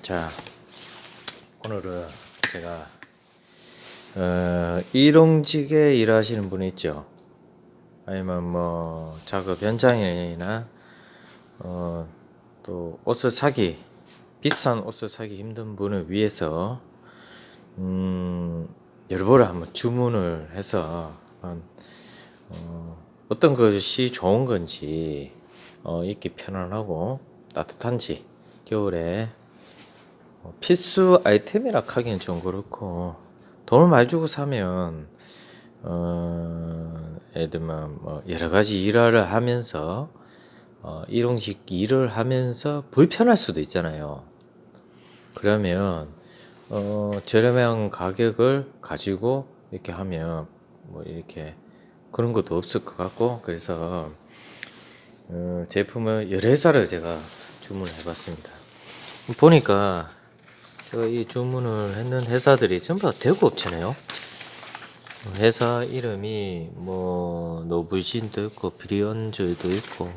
자, 오늘은 제가 일용직에 일하시는 분 있죠. 아니면 뭐 작업 현장이나 또 옷을 사기, 비싼 옷을 사기 힘든 분을 위해서 여러 번을 한번 주문을 해서 어떤 것이 좋은 건지, 입기 편안하고 따뜻한지, 겨울에 필수 아이템이라 하기는 좀 그렇고, 돈을 많이 주고 사면 예를 들면 뭐 여러 가지 일을 하면서 일용직 일을 하면서 불편할 수도 있잖아요. 그러면 저렴한 가격을 가지고 이렇게 하면 뭐 이렇게 그런 것도 없을 것 같고, 그래서 제품을 여러 회사를 제가 주문을 해봤습니다. 보니까 제가 이 주문을 했는 회사들이 전부 다 대구 업체네요. 회사 이름이 뭐 노브진도 있고 비리언즈도 있고,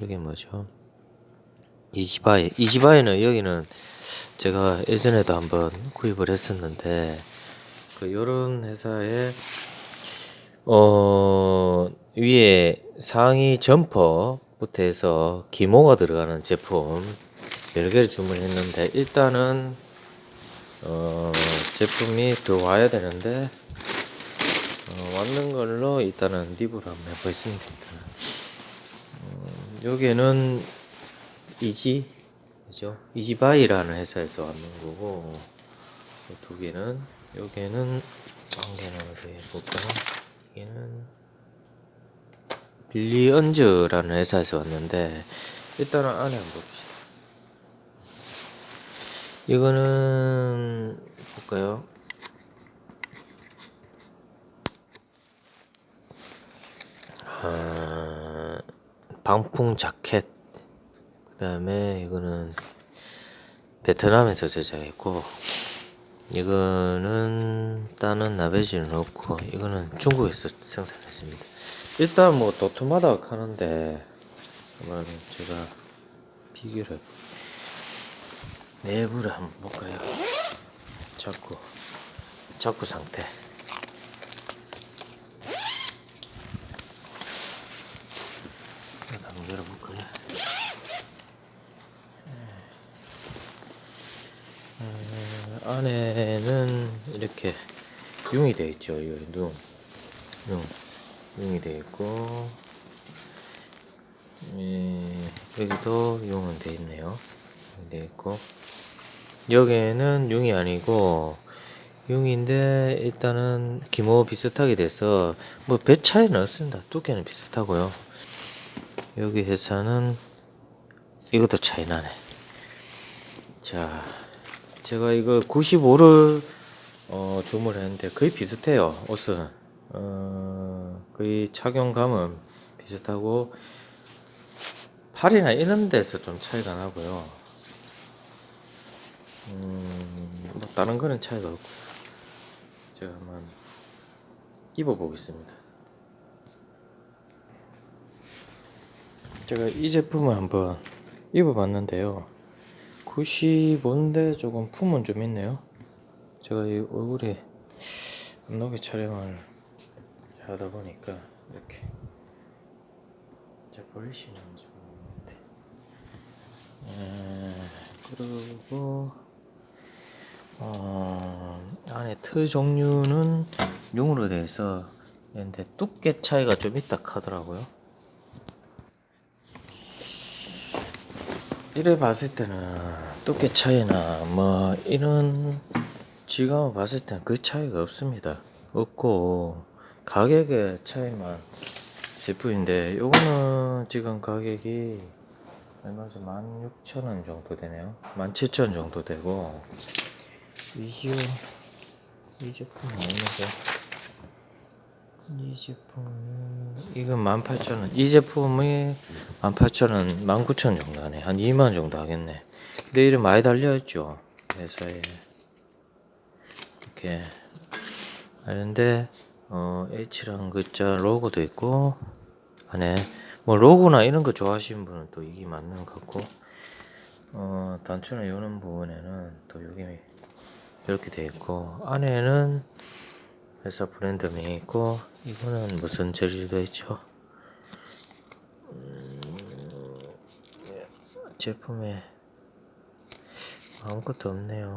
여기 뭐죠? 이지바이는 여기는 제가 예전에도 한번 구입을 했었는데, 그 요런 회사에 위에 상의 점퍼부터 해서 기모가 들어가는 제품 여러 개를 주문했는데, 일단은 제품이 들어와야 되는데 왔는 걸로 일단은 리뷰를 한번 해보겠습니다. 여기는 이지바이라는 회사에서 왔는 거고, 두 개는 여기는 한 개는 어디 해볼까? 여기는 빌리언즈라는 회사에서 왔는데, 일단은 안에 한번 봅시다. 이거는 볼까요? 방풍 자켓. 그 다음에 이거는 베트남에서 제작했고, 이거는 다른 나베지는 없고, 이거는 중국에서 생산했습니다. 일단 뭐 도톰하다 하는데 한번 제가 비교를 내부를 한번 볼까요? 자꾸 상태. 한번 열어볼까요? 안에는 이렇게 융이 되어 있죠. 융이 되어 있고, 여기도 융은 되어 있네요. 되어 있고, 여기에는 융이 아니고 융인데, 일단은 기모 비슷하게 돼서 뭐 배 차이는 없습니다. 두께는 비슷하고요. 여기 회사는 이것도 차이 나네. 자, 제가 이거 95를 주문했는데 거의 비슷해요. 옷은 거의 착용감은 비슷하고, 팔이나 이런 데서 좀 차이가 나고요. 뭐 다른 거는 차이가 없고, 제가 한번 입어보겠습니다. 제가 이 제품을 한번 입어봤는데요, 95인데 조금 품은 좀 있네요. 제가 이 얼굴에 녹에 촬영을 하다 보니까 이렇게 잘 보이시는지 모르겠는데, 그리고 안에 트 종류는 융으로 돼서 근데 두께 차이가 좀 있다 하더라고요. 이래 봤을 때는 두께 차이나 뭐 이런 질감을 봤을 때는 그 차이가 없고, 가격의 차이만 있을 뿐인데, 요거는 지금 가격이 얼마죠? 16,000원 정도 되네요. 17,000원 정도 되고, 이 제품은 얼마죠? 이 제품 이건 18,000원. 이 제품이 18,000원, 19,000원 정도 하네. 한 2만 정도 하겠네. 근데 이름 많이 달려있죠, 회사에. 이렇게 하는데 H라는 글자 로고도 있고, 안에 뭐 로고나 이런 거 좋아하시는 분은 또 이게 맞는 것 같고, 단추는 요는 부분에는 또 여기 이렇게 되어 있고, 안에는 회사 브랜드명이 있고, 이거는 무슨 재질도 있죠. 제품에 아무것도 없네요.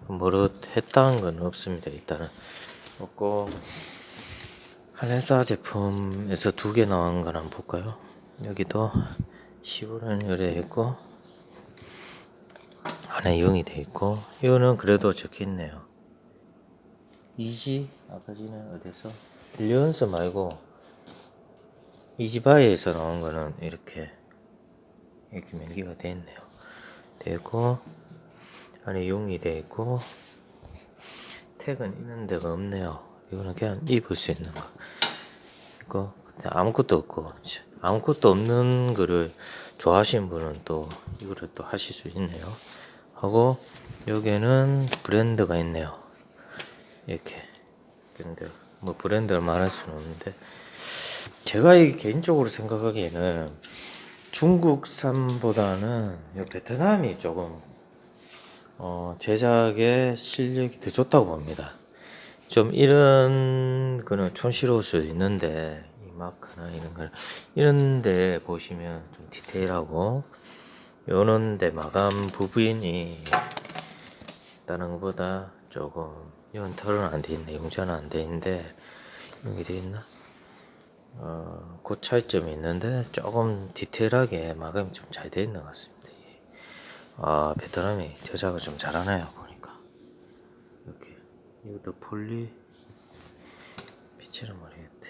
뭐로 했다는 건 없습니다. 일단은 없고, 한회사 제품에서 2개 나온 걸 한번 볼까요? 여기도 15는 열에 있고, 안에 0이 돼 있고, 이거는 그래도 적혀 있네요. 이지 아까 전에 어디서 릴리언스 말고 이지바이에서 나온 거는 이렇게 명기가 돼 있네요. 되고 안에 0이 돼 있고, 택은 있는 데가 없네요. 이거는 그냥 입을 수 있는 거. 이거 아무것도 없고, 아무것도 없는 거를 좋아하시는 분은 또 이거를 또 하실 수 있네요. 하고 여기에는 브랜드가 있네요. 이렇게. 근데 뭐 브랜드를 말할 수는 없는데, 제가 개인적으로 생각하기에는 중국산보다는 베트남이 조금 제작의 실력이 더 좋다고 봅니다. 좀 이런 거는 촌스러울 수도 있는데, 이 마크나 이런 거 이런 데 보시면 좀 디테일하고, 요런 데 마감 부분이 다른 것보다 조금, 이건 털은 안 돼 있네, 용자는 안 돼 있는데, 여기 돼 있나? 그 차이점이 있는데 조금 디테일하게 마감이 좀 잘 돼 있는 것 같습니다. 베트남이 제작을 좀 잘하네요, 보니까. 이렇게 이것도 폴리 빛이란 모르겠대.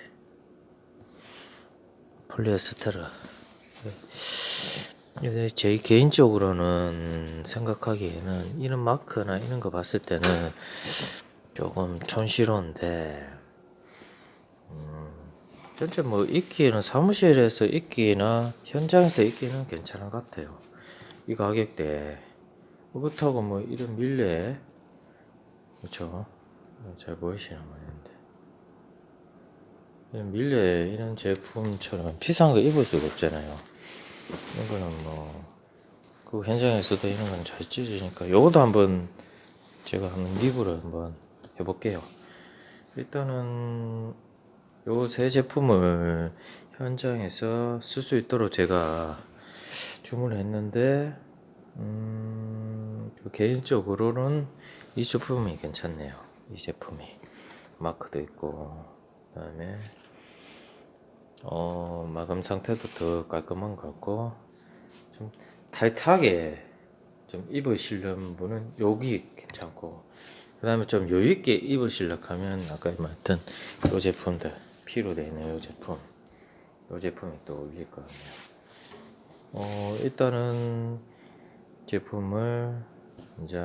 폴리에스테르. 제 개인적으로는 생각하기에는 이런 마크나 이런 거 봤을 때는 조금 촌스러운데, 전체 뭐 입기는 사무실에서 입기나 현장에서 입기는 괜찮은 것 같아요. 이 가격대에. 그렇다고 뭐 이런 밀레, 그렇죠? 잘 보이시나 모르겠는데, 이런 밀레 이런 제품처럼 비싼 거 입을 수가 없잖아요. 이거는 그 현장에서도 이런 건 잘 찢어지니까, 요것도 한번 제가 한번 리뷰를 한번 해볼게요. 일단은 요 세 제품을 현장에서 쓸 수 있도록 제가 주문을 했는데, 개인적으로는 이 제품이 괜찮네요. 이 제품이 마크도 있고, 그다음에 마감 상태도 더 깔끔한 것 같고, 좀 타이트하게 좀 입으시려는 분은 여기 괜찮고, 그 다음에 좀 여유있게 입으시려고 하면 아까 말했던 요 제품들, 피로 되어 있는 요 제품, 요 제품이 또 어울릴 것 같네요. 일단은 제품을 이제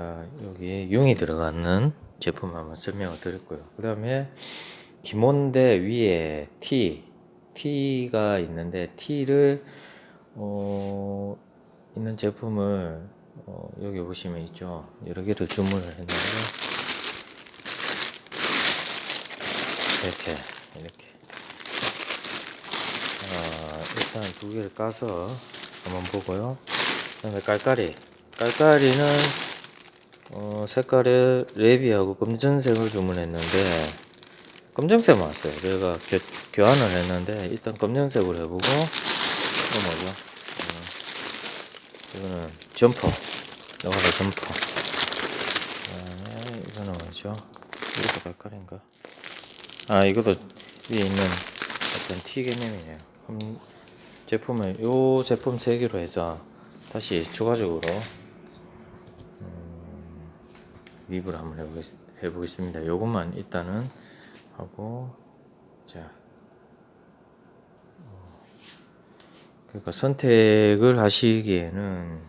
여기 융이 들어가는 제품 한번 설명을 드렸고요. 그 다음에 기본대 위에 T가 있는데, T를 있는 제품을 여기 보시면 있죠. 여러 개를 주문을 했는데, 이렇게 일단 2개를 까서 한번 보고요. 그다음에 깔깔이는 색깔을 레비하고 검정색을 주문했는데 검정색만 왔어요. 제가 교환을 했는데 일단 검정색으로 해보고, 뭐죠? 이거는 점퍼, 노가다 점퍼. 그다음에 이거는 뭐죠? 이것도 깔깔인가? 이것도 위에 있는 어떤 티 개념이네요. 제품을 요 제품 3개로 해서 다시 추가적으로 리뷰를 한번 해보겠습니다. 요것만 일단은 하고, 자, 그러니까 선택을 하시기에는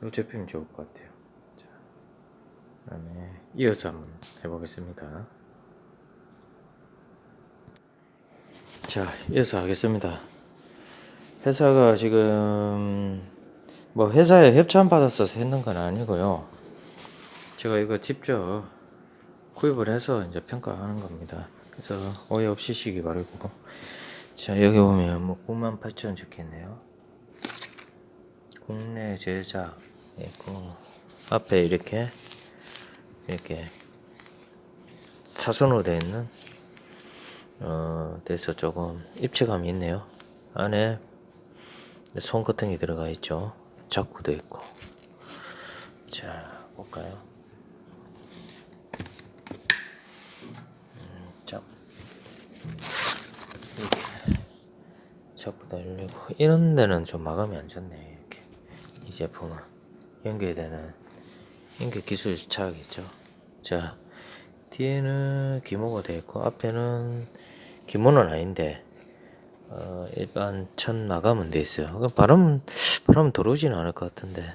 요 제품이 좋을 것 같아요. 자, 그다음에 이어서 한번 해보겠습니다. 자, 이어서 하겠습니다. 회사가 지금 회사에 협찬 받았어서 했는 건 아니고요. 제가 이거 직접 구입을 해서 이제 평가하는 겁니다. 그래서 오해 없으시기 바라고. 자, 여기 보면 98,000 적혀있네요. 국내 제작 있고 앞에 이렇게 사선으로 되어 있는 돼서 조금 입체감이 있네요. 안에 손거통이 들어가 있죠. 자쿠도 있고. 자, 볼까요? 자, 이렇게 자쿠도 열리고 이런 데는 좀 마감이 안 좋네. 이렇게 이 제품은 연결되는 연결 기술 차이겠죠. 자, 뒤에는 기모가 되어 있고 앞에는 기모는 아닌데 일반 천 마감은 돼 있어요. 바람 들어오지는 않을 것 같은데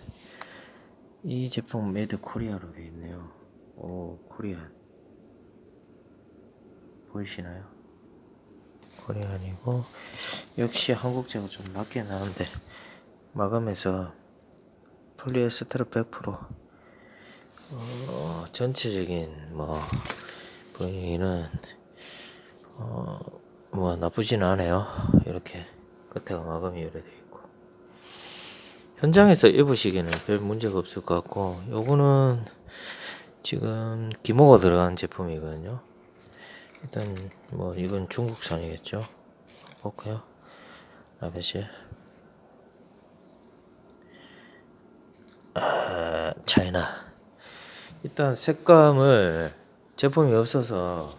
이 제품 메이드 코리아로 되어 있네요. 오, 코리안 보이시나요? 코리안이고 역시 한국제가 좀 낮게 나오는데 마감에서 폴리에스테르 100% 전체적인 뭐 분위기는 뭐 나쁘진 않아요. 이렇게 끝에가 마감이 열려져 있고 현장에서 입으시기에는 별 문제가 없을 것 같고 요거는 지금 기모가 들어간 제품이거든요. 일단 뭐 이건 중국산이겠죠. 볼까요? 라베시 차이나. 일단 색감을 제품이 없어서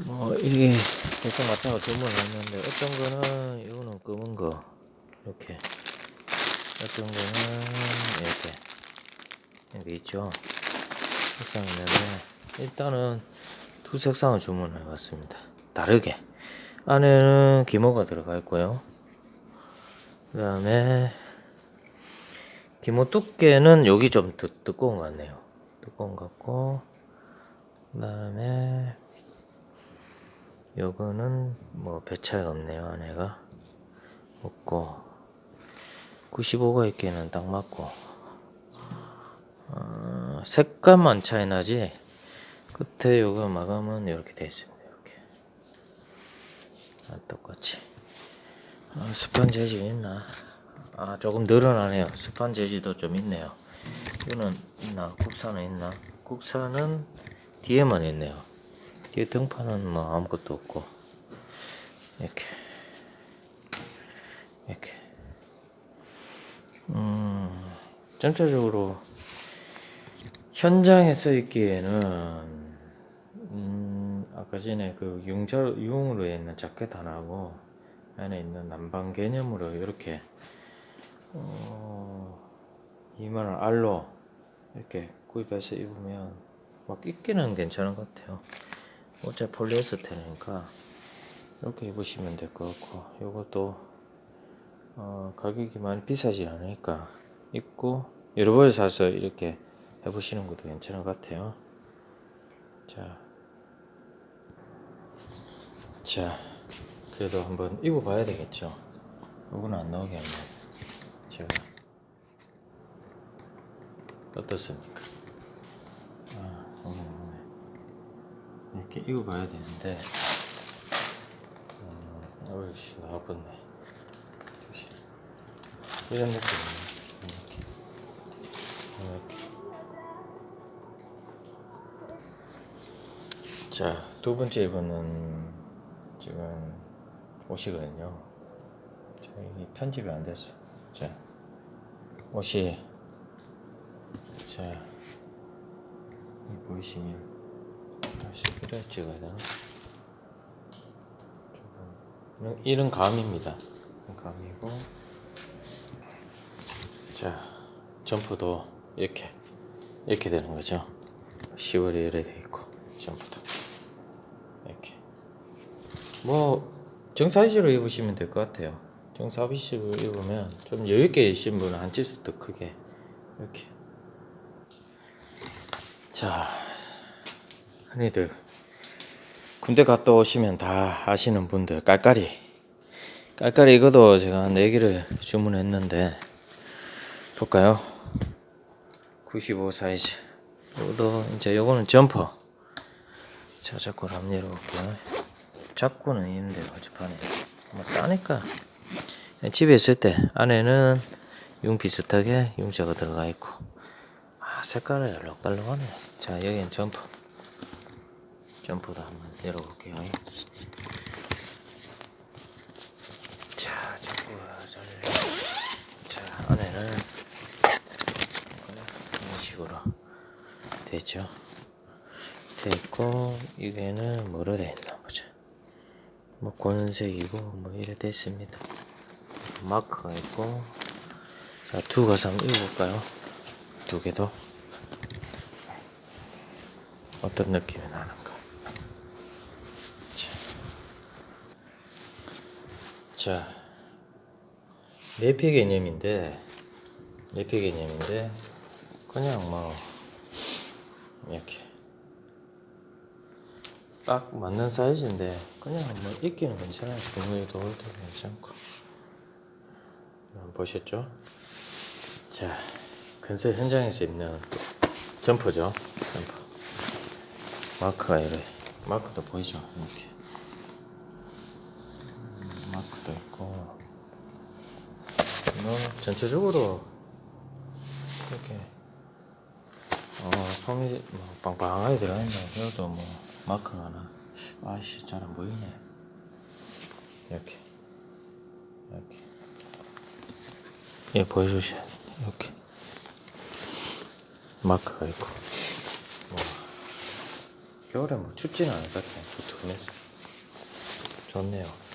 뭐 이게 대충 맞춰서 주문했는데 어떤 거는 이거는 검은 거 이렇게 어떤 거는 이렇게 있죠. 색상이 있는데 일단은 두 색상을 주문해 봤습니다. 다르게 안에는 기모가 들어가 있고요. 그 다음에 기모 두께는 여기 좀 두꺼운 것 같네요. 두꺼운 것 같고 그 다음에 요거는 뭐 별 차이가 없네요. 안에가 없고 95가 있기에는 딱 맞고 색감만 차이 나지 끝에 요거 마감은 이렇게 되어 있습니다. 이렇게 똑같이 스판 재질 있나? 조금 늘어나네요. 스판 재질도 좀 있네요. 이거는 있나? 국산은 있나? 국산은 뒤에만 있네요. 뒤에 등판은 뭐 아무것도 없고 이렇게 전체적으로 현장에 써 있기에는 아까 전에 그 유흥으로 있는 자켓 하나하고 안에 있는 난방 개념으로 이렇게 2만원 알로 이렇게 구입해서 입으면 막 입기는 괜찮은 것 같아요. 어차피 폴리에스테르니까 이렇게 입으시면 될 것 같고 요것도 가격이 많이 비싸지 않으니까 입고 여러 벌 사서 이렇게 해보시는 것도 괜찮은 것 같아요. 자 그래도 한번 입어봐야 되겠죠. 이거는 안 나오게 하면 제가 어떻습니까? 이렇게 입어봐야 되는데 어이씨 나와봤네. 이런 느낌이에요. 이렇게. 자, 두 번째 입은 지금 옷이거든요. 자, 이게 편집이 안 됐어. 자, 옷이 자, 보이시면 다시 이렇게 찍어야 되나? 이런 감입니다. 감이고, 자, 점프도 이렇게 되는 거죠. 10월에 이래 돼 있고, 점프도 이렇게. 뭐 정사이즈로 입으시면 될 것 같아요. 정사이즈로 입으면 좀 여유있게 입으신 분은 한 치수 더 크게 이렇게. 자, 흔히들 군대 갔다 오시면 다 아시는 분들 깔깔이 이거도 제가 4개를 주문했는데 볼까요? 95 사이즈. 요것도 이제 요거는 점퍼. 자, 자꾸를 한번 열어볼게요. 자꾸는 있는데 어젯밤에 뭐 싸니까 집에 있을 때 안에는 융 비슷하게 융자가 들어가 있고, 색깔이 알록달록하네. 자, 여기는 점프도 한번 열어볼게요. 자, 자, 안에는 이런 식으로 됐죠. 됐고, 이게는 뭐로 돼 있나 보자. 뭐 권색이고 뭐 이래 됐습니다. 마크가 있고. 자, 두 가상 읽어볼까요? 두 개도 어떤 느낌이 나는가. 자, 매폐 개념인데 그냥 뭐 이렇게 딱 맞는 사이즈인데 그냥 뭐 입기는 괜찮아요. 주머니도 올도 괜찮고. 보셨죠? 자, 건설 현장에서 입는 점퍼죠. 점퍼. 마크가 이래. 마크도 보이죠? 이렇게. 마크도 있고. 뭐 전체적으로 이렇게 솜이 뭐 빵빵하게 들어있네. 그래도 뭐 마크가 하나. 아이씨, 잘 안 보이네. 이렇게. 예, 보여주셔야 돼. 이렇게. 마크가 있고. 뭐 겨울에 뭐 춥지는 않을 것 같아요. 두툼해서 좋네요.